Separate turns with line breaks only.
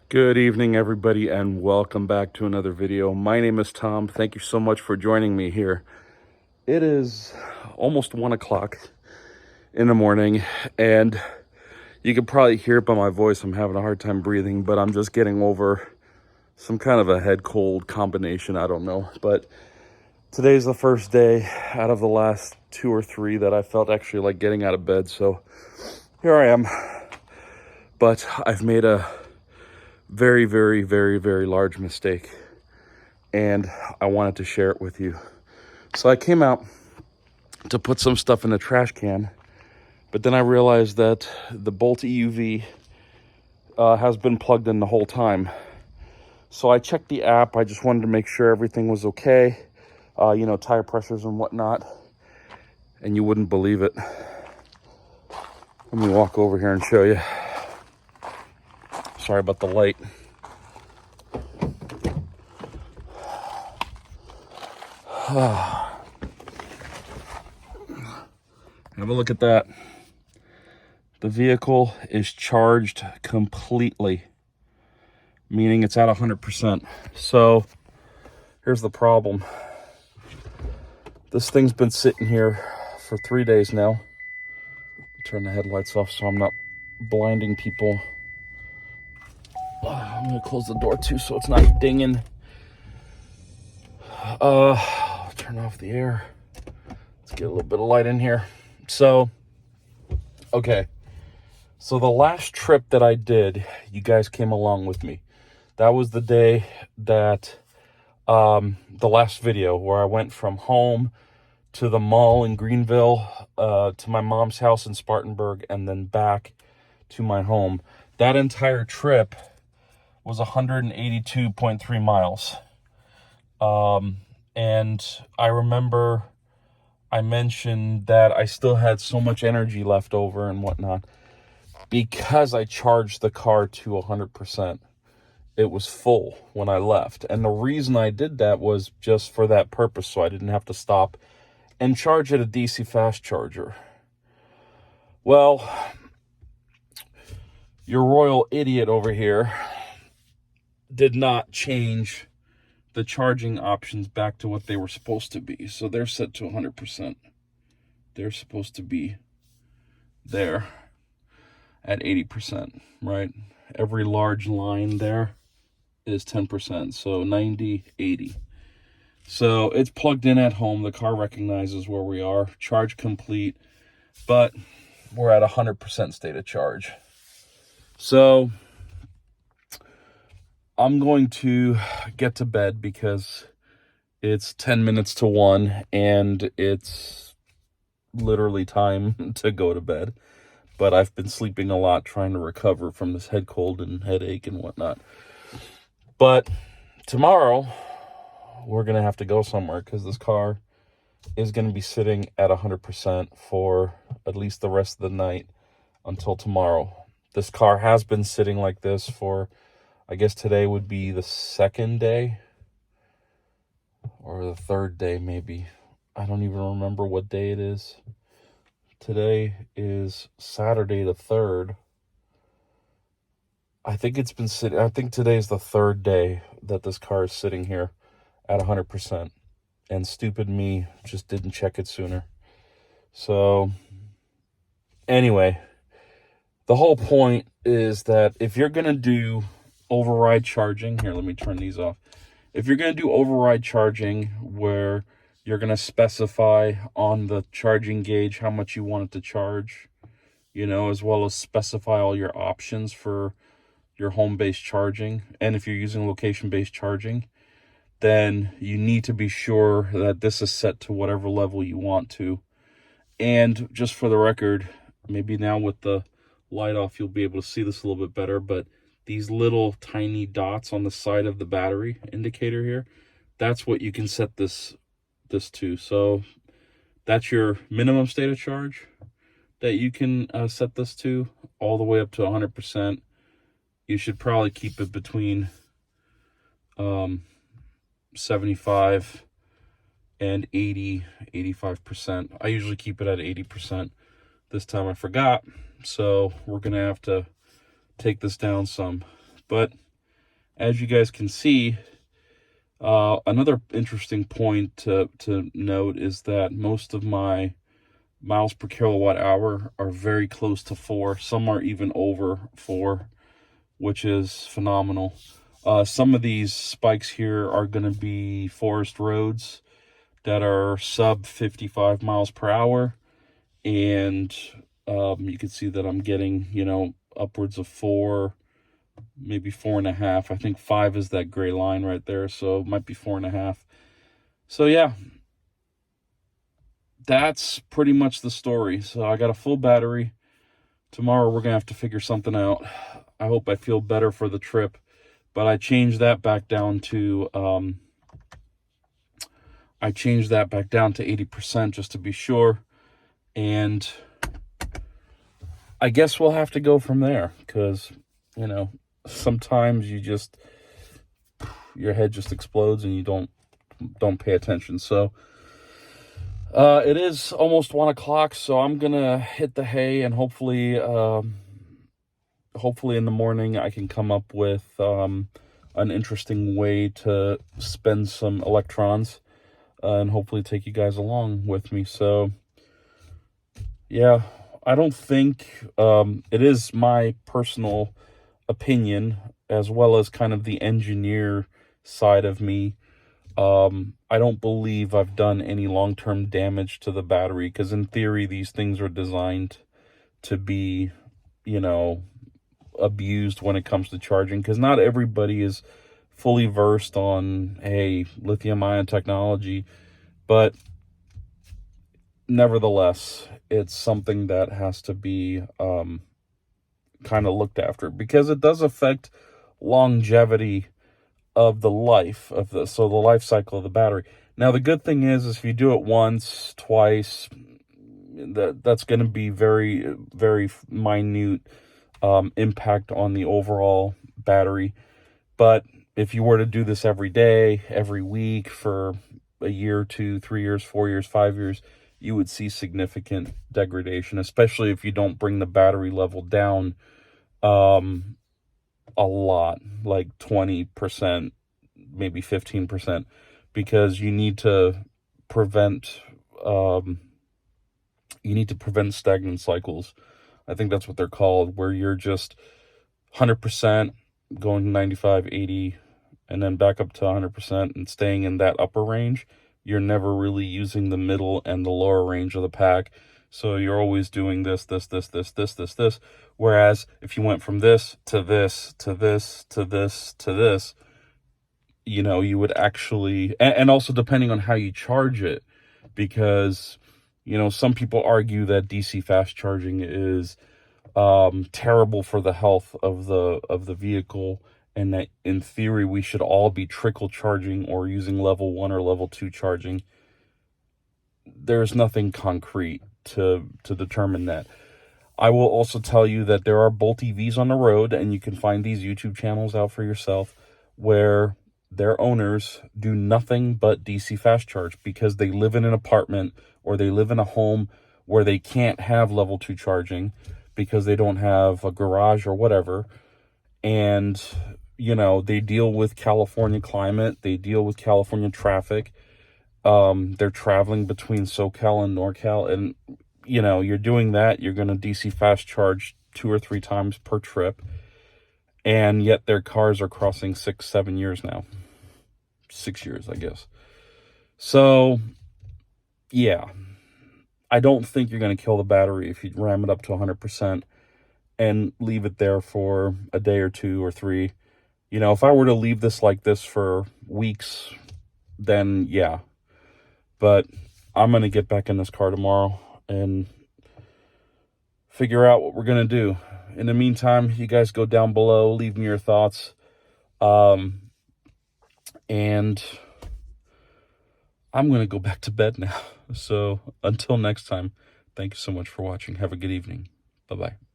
Good evening, everybody, and welcome back to another video. My name is Tom. Thank you so much for joining me here. It is almost 1 o'clock in the morning, and you can probably hear it by my voice. I'm having a hard time breathing, but I'm just getting over some kind of a head cold combination. I don't know, but today's the first day out of the last 2 or 3 that I felt actually like getting out of bed. So here I am, but I've made a very, very, very, very large mistake, and I wanted to share it with you. So I came out to put some stuff in the trash can, but then I realized that the Bolt EUV has been plugged in the whole time. So I checked the app. I just wanted to make sure everything was okay, tire pressures and whatnot, and you wouldn't believe it. Let me walk over here and show you. Sorry about the light. Have a look at that. The vehicle is charged completely, meaning it's at 100%. So here's the problem. This thing's been sitting here for 3 days now. Turn the headlights off so I'm not blinding people. I'm gonna close the door too so it's not dinging. Turn off the air. Let's get a little bit of light in here. So, okay. So the last trip that I did, you guys came along with me. That was the day that, the last video where I went from home to the mall in Greenville, to my mom's house in Spartanburg, and then back to my home. That entire trip was 182.3 miles. And I remember I mentioned that I still had so much energy left over and whatnot because I charged the car to 100%. It was full when I left. And the reason I did that was just for that purpose, so I didn't have to stop and charge at a DC fast charger. Well, your royal idiot over here did not change the charging options back to what they were supposed to be. So they're set to 100%. They're supposed to be there at 80%, right? Every large line there is 10%. So 90, 80. So it's plugged in at home. The car recognizes where we are. Charge complete. But we're at 100% state of charge. So I'm going to get to bed because it's 10 minutes to 1 and it's literally time to go to bed. But I've been sleeping a lot trying to recover from this head cold and headache and whatnot. But tomorrow we're going to have to go somewhere because this car is going to be sitting at 100% for at least the rest of the night until tomorrow. This car has been sitting like this for, I guess today would be the second day or the third day, maybe. I don't even remember what day it is. Today is Saturday the 3rd. I think it's been sitting, I think today is the 3rd day that this car is sitting here at 100%. And stupid me just didn't check it sooner. So, anyway, the whole point is that if you're going to do override charging, here, let me turn these off. If you're going to do override charging where you're going to specify on the charging gauge how much you want it to charge, as well as specify all your options for your home-based charging, and if you're using location-based charging, then you need to be sure that this is set to whatever level you want to. And just for the record, maybe now with the light off, you'll be able to see this a little bit better, but these little tiny dots on the side of the battery indicator here, that's what you can set this to. So that's your minimum state of charge that you can set this to, all the way up to 100%. You should probably keep it between 75 and 85%. I usually keep it at 80%. This time I forgot, so we're gonna have to take this down some. But as you guys can see, another interesting point to note is that most of my miles per kilowatt hour are very close to 4. Some are even over 4, which is phenomenal. Some of these spikes here are going to be forest roads that are sub 55 miles per hour. And you can see that I'm getting, upwards of 4, maybe 4.5. I think 5 is that gray line right there, so it might be 4.5. So yeah, that's pretty much the story. So I got a full battery. Tomorrow we're gonna have to figure something out. I hope I feel better for the trip, but I changed that back down to 80% just to be sure. And I guess we'll have to go from there, because sometimes your head just explodes and you don't pay attention. So it is almost 1 o'clock, so I'm gonna hit the hay, and hopefully in the morning I can come up with an interesting way to spend some electrons, and hopefully take you guys along with me. So yeah, I don't think, it is my personal opinion, as well as kind of the engineer side of me. I don't believe I've done any long-term damage to the battery, because in theory, these things are designed to be, abused when it comes to charging, because not everybody is fully versed on, lithium-ion technology, but nevertheless, it's something that has to be kind of looked after, because it does affect longevity of the life of the life cycle of the battery. Now, the good thing is if you do it once, twice, that's going to be very, very minute impact on the overall battery. But if you were to do this every day, every week for a year, 2, 3 years, 4 years, 5 years, you would see significant degradation, especially if you don't bring the battery level down a lot, like 20%, maybe 15%, because you need to prevent stagnant cycles. I think that's what they're called, where you're just 100% going to 95, 80, and then back up to 100% and staying in that upper range. You're never really using the middle and the lower range of the pack. So you're always doing this. Whereas if you went from this to this to this to this to this, you would actually, and also depending on how you charge it, because, some people argue that DC fast charging is terrible for the health of the vehicle, and that in theory we should all be trickle charging or using level 1 or level 2 charging. There's nothing concrete to determine that. I will also tell you that there are Bolt EVs on the road, and you can find these YouTube channels out for yourself, where their owners do nothing but DC fast charge, because they live in an apartment or they live in a home where they can't have level 2 charging because they don't have a garage or whatever. And, they deal with California climate, they deal with California traffic. They're traveling between SoCal and NorCal, and, you're doing that, you're going to DC fast charge 2 or 3 times per trip. And yet their cars are crossing 6, 7 years now. 6 years, I guess. So, yeah. I don't think you're going to kill the battery if you ram it up to 100% and leave it there for a day or 2 or 3. If I were to leave this like this for weeks, then yeah. But I'm going to get back in this car tomorrow and figure out what we're going to do. In the meantime, you guys go down below, leave me your thoughts. And I'm going to go back to bed now. So until next time, thank you so much for watching. Have a good evening. Bye-bye.